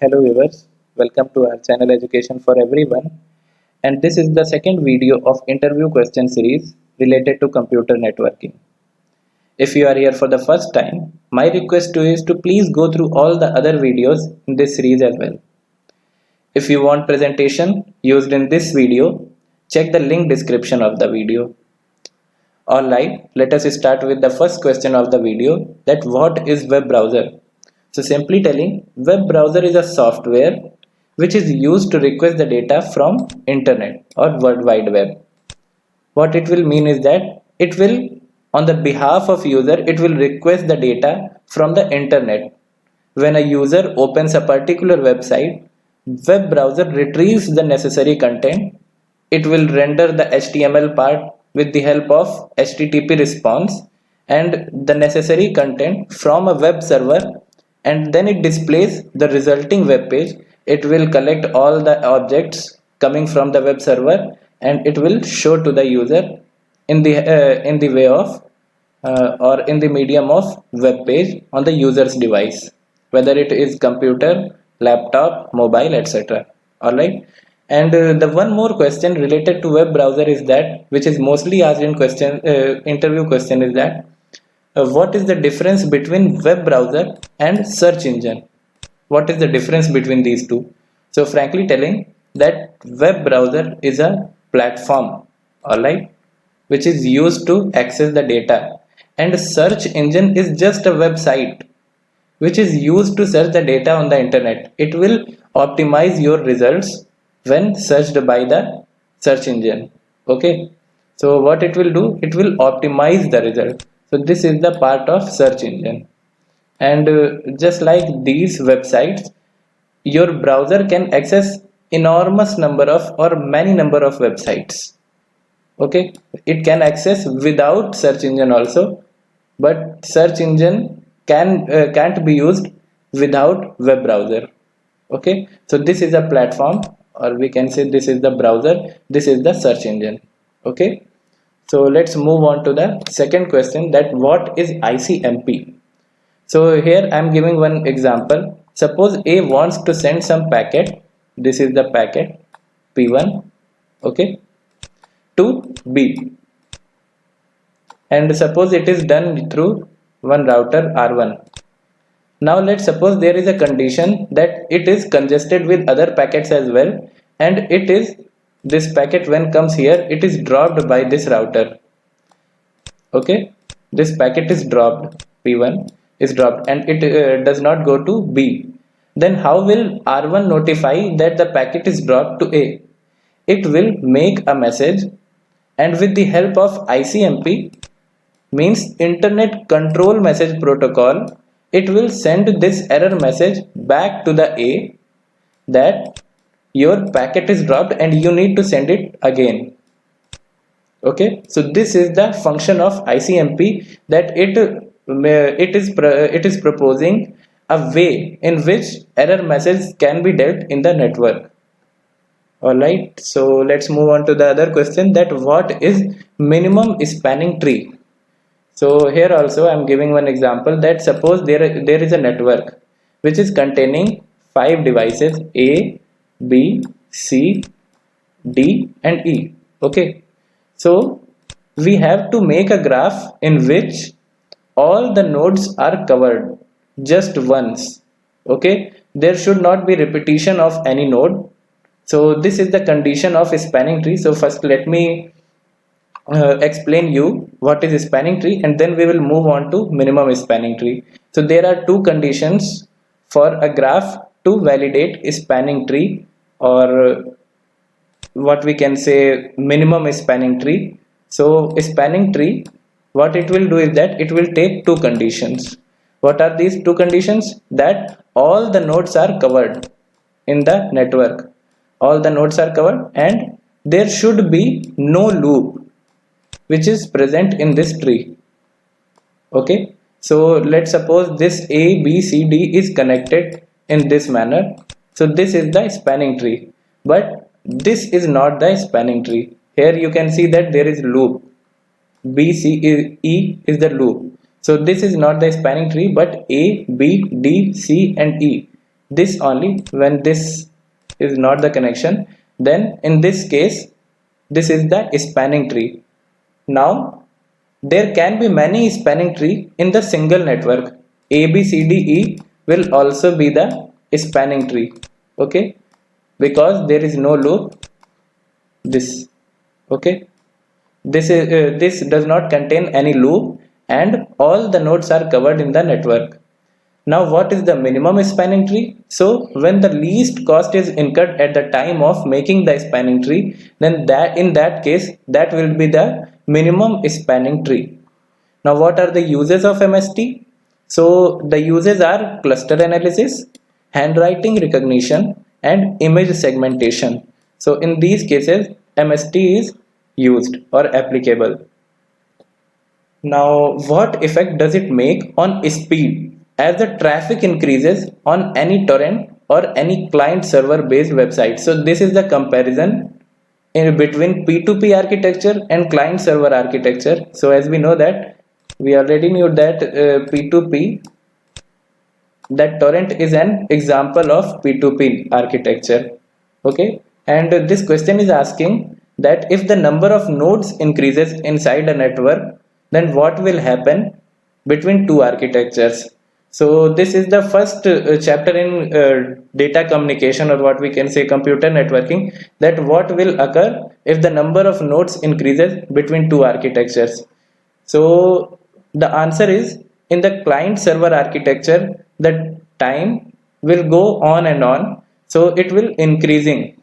Hello viewers, welcome to our channel Education for Everyone, and this is the second video of interview question series related to computer networking. If you are here for the first time, my request to you is to please go through all the other videos in this series as well. If you want presentation used in this video, check the link description of the video. Alright, let us start with the first question of the video, that what is web browser? So simply telling, web browser is a software which is used to request the data from internet or world wide web. What it will mean is that it will, on the behalf of user, it will request the data from the internet. When a user opens a particular website, web browser retrieves the necessary content. It will render the HTML part with the help of HTTP response and the necessary content from a web server, and then it displays the resulting web page. It will collect all the objects coming from the web server and it will show to the user in the way of or in the medium of web page on the user's device, whether it is computer, laptop, mobile, etc. Alright, and the one more question related to web browser is that, which is mostly asked in question interview question, is that what is the difference between web browser and search engine? What is the difference between these two? So frankly telling, that web browser is a platform, alright, which is used to access the data, and search engine is just a website which is used to search the data on the internet. It will optimize your results when searched by the search engine. Okay, so what it will do, it will optimize the result. So this is the part of search engine, and just like these websites, your browser can access enormous number of or many number of websites. Okay, it can access without search engine also, but search engine can't be used without web browser. Okay, so this is a platform, or we can say this is the browser, this is the search engine. Okay, so let's move on to the second question, that what is ICMP? So here I am giving one example. Suppose A wants to send some packet, this is the packet P1, okay, to B, and suppose it is done through one router R1. Now let's suppose there is a condition that it is congested with other packets as well, and it is, this packet when comes here, it is dropped by this router. Okay, this packet is dropped, P1 is dropped, and it does not go to B. Then how will R1 notify that the packet is dropped to A? It will make a message, and with the help of ICMP, means internet control message protocol, it will send this error message back to the A, that your packet is dropped and you need to send it again. Okay, so this is the function of ICMP, that it is proposing a way in which error message can be dealt in the network. Alright, so let's move on to the other question, that what is minimum spanning tree? So here also I am giving one example, that suppose there is a network which is containing 5 devices A, B, C, D and E. Okay, so we have to make a graph in which all the nodes are covered just once. Okay, there should not be repetition of any node. So this is the condition of a spanning tree. So first let me explain you what is a spanning tree, and then we will move on to minimum spanning tree. So there are two conditions for a graph to validate a spanning tree, or what we can say minimum spanning tree. So a spanning tree, what it will do is that it will take two conditions. What are these two conditions? That all the nodes are covered in the network, all the nodes are covered, and there should be no loop which is present in this tree. Okay, so let's suppose this A, B, C, D is connected in this manner. So this is the spanning tree, but this is not the spanning tree. Here you can see that there is loop. B, C, E is the loop. So this is not the spanning tree, but A, B, D, C and E. this only. When this is not the connection, then in this case this is the spanning tree. Now there can be many spanning tree in the single network. A B C D E will also be the spanning tree, okay, because there is no loop. This, okay, this does not contain any loop and all the nodes are covered in the network. Now what is the minimum spanning tree? So when the least cost is incurred at the time of making the spanning tree, then that in that case that will be the minimum spanning tree. Now what are the uses of MST? So the uses are cluster analysis, handwriting recognition and image segmentation. So in these cases MST is used or applicable. Now, what effect does it make on speed as the traffic increases on any torrent or any client server based website? So, this is the comparison in between P2P architecture and client server architecture. So, as we know that we already knew that P2P, that torrent is an example of P2P architecture. Okay, and this question is asking that if the number of nodes increases inside a network, then what will happen between two architectures? So this is the first chapter in data communication, or what we can say computer networking, that what will occur if the number of nodes increases between two architectures. So the answer is, in the client server architecture, the time will go on and on, so it will increasing.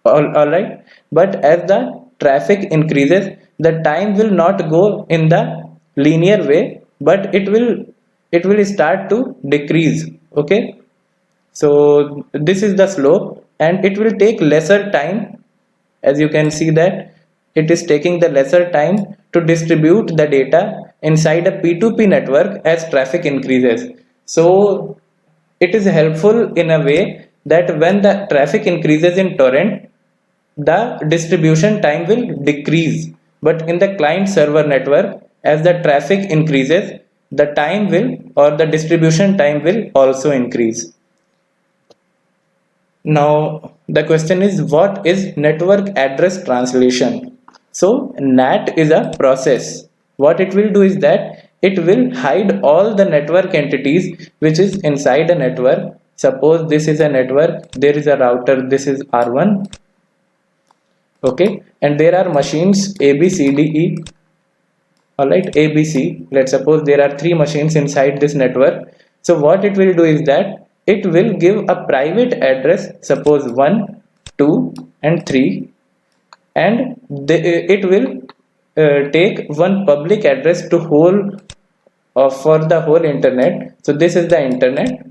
All right, but as the traffic increases, the time will not go in the linear way, but it will start to decrease. Okay, so this is the slope, and it will take lesser time. As you can see that it is taking the lesser time to distribute the data inside a P2P network as traffic increases. So it is helpful in a way that when the traffic increases in torrent, the distribution time will decrease, but in the client server network, as the traffic increases, the time will, or the distribution time will also increase. Now the question is, what is network address translation? So NAT is a process. What it will do is that it will hide all the network entities which is inside a network. Suppose this is a network, there is a router, this is R1, okay, and there are machines A B C D E. All right, A B C, let's suppose there are three machines inside this network. So what it will do is that it will give a private address, suppose 1 2 and 3, and it will take one public address to whole for the whole internet. So this is the internet,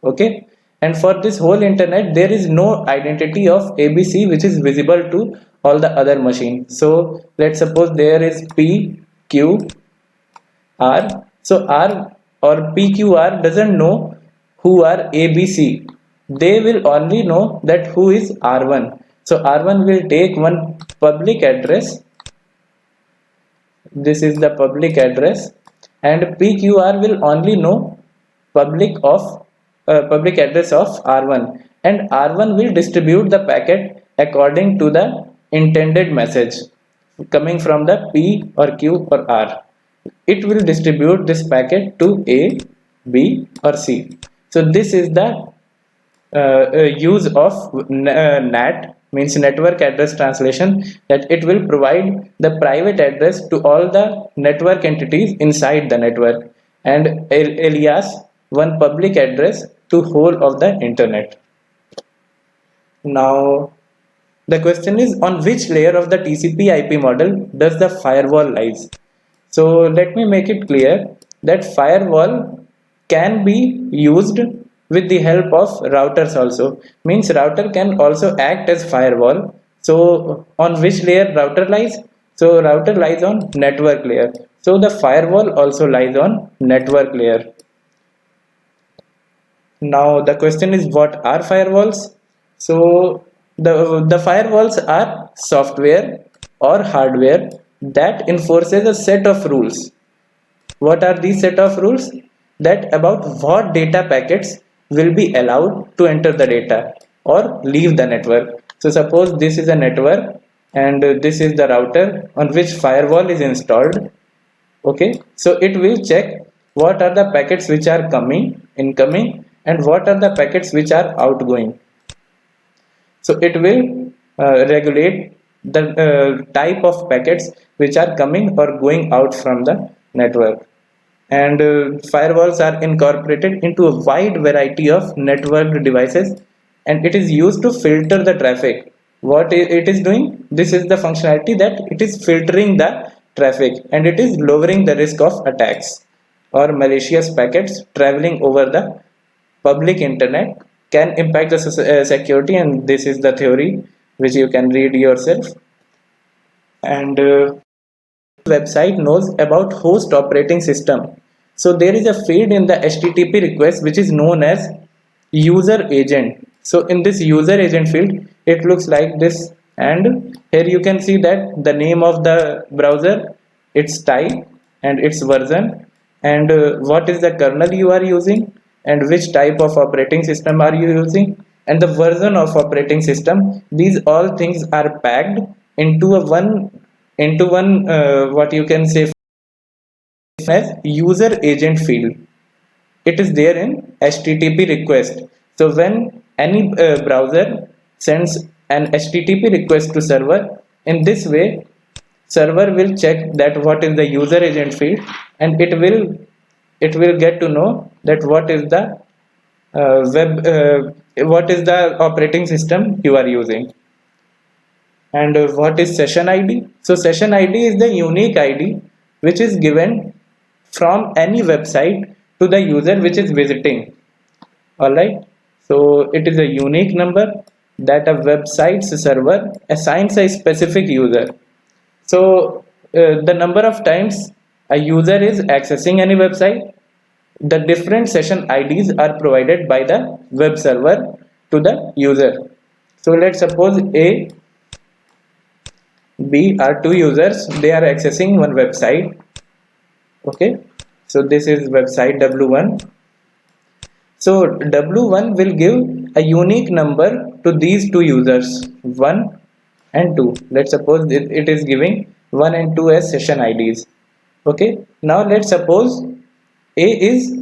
okay, and for this whole internet there is no identity of ABC which is visible to all the other machines. So let's suppose there is P Q R. So R or PQR doesn't know who are ABC. They will only know that who is R1. So R1 will take one public address. This is the public address, and PQR will only know public address of R1, and R1 will distribute the packet according to the intended message coming from the P or Q or R. It will distribute this packet to A, B or C. So this is the use of NAT, means network address translation, that it will provide the private address to all the network entities inside the network, and alias one public address to whole of the internet. Now the question is, on which layer of the TCP IP model does the firewall lies? So let me make it clear that firewall can be used with the help of routers also, means router can also act as firewall. So on which layer router lies? So router lies on network layer, so the firewall also lies on network layer. Now the question is, what are firewalls? So the firewalls are software or hardware that enforces a set of rules. What are these set of rules? That about what data packets will be allowed to enter the data or leave the network. So suppose this is a network and this is the router on which firewall is installed. Okay, so it will check what are the packets which are coming, incoming, and what are the packets which are outgoing. So it will regulate the type of packets which are coming or going out from the network. And firewalls are incorporated into a wide variety of networked devices, and it is used to filter the traffic. What it is doing? This is the functionality that it is filtering the traffic, and it is lowering the risk of attacks or malicious packets traveling over the public internet can impact the security, and this is the theory which you can read yourself. And website knows about host operating system. So there is a field in the HTTP request which is known as user agent. So in this user agent field, it looks like this, and here you can see that the name of the browser, its type and its version, and what is the kernel you are using, and which type of operating system are you using, and the version of operating system. These all things are packed into a one what you can say as user agent field. It is there in HTTP request. So when any browser sends an HTTP request to server, in this way server will check that what is the user agent field, and it will get to know that what is the what is the operating system you are using. And what is session ID? So session ID is the unique ID which is given from any website to the user which is visiting. Alright, so it is a unique number that a website's server assigns a specific user. So the number of times a user is accessing any website, the different session IDs are provided by the web server to the user. So let's suppose A, B are two users, they are accessing one website. Okay, so this is website W1. So W1 will give a unique number to these two users, 1 and 2. Let's suppose it is giving 1 and 2 as session IDs. Okay, now let's suppose A is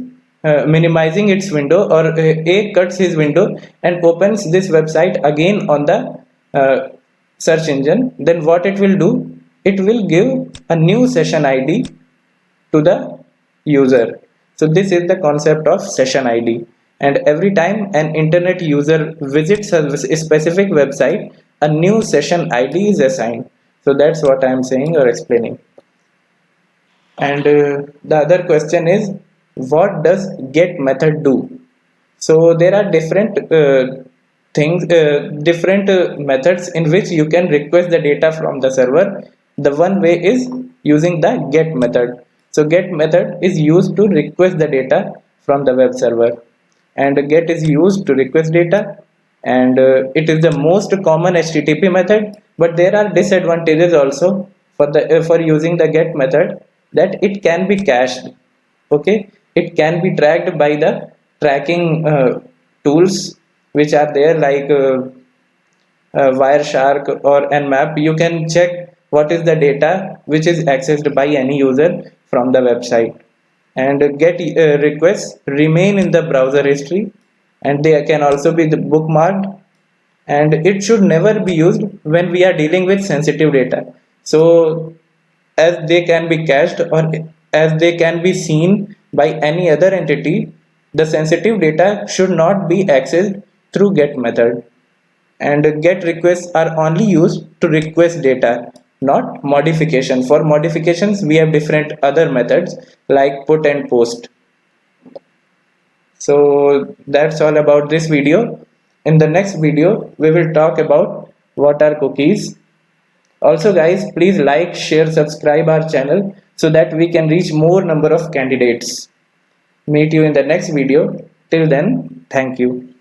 minimizing its window, or A cuts his window and opens this website again on the search engine. Then what it will do? It will give a new session ID to the user. So this is the concept of session ID, and every time an internet user visits a specific website, a new session ID is assigned. So that's what I am saying or explaining. And the other question is, what does get method do? So there are different methods in which you can request the data from the server. The one way is using the get method. So get method is used to request the data from the web server, and get is used to request data, and it is the most common HTTP method. But there are disadvantages also for using the get method, that it can be cached. Okay, it can be tracked by the tracking tools which are there, like Wireshark or Nmap. You can check what is the data which is accessed by any user from the website, and get requests remain in the browser history, and they can also be bookmarked, and it should never be used when we are dealing with sensitive data. So as they can be cached, or as they can be seen by any other entity, the sensitive data should not be accessed through get method. And get requests are only used to request data, not modification. For modifications we have different other methods like put and post. So that's all about this video. In the next video we will talk about what are cookies. Also guys, please like, share, subscribe our channel so that we can reach more number of candidates. Meet you in the next video. Till then, thank you.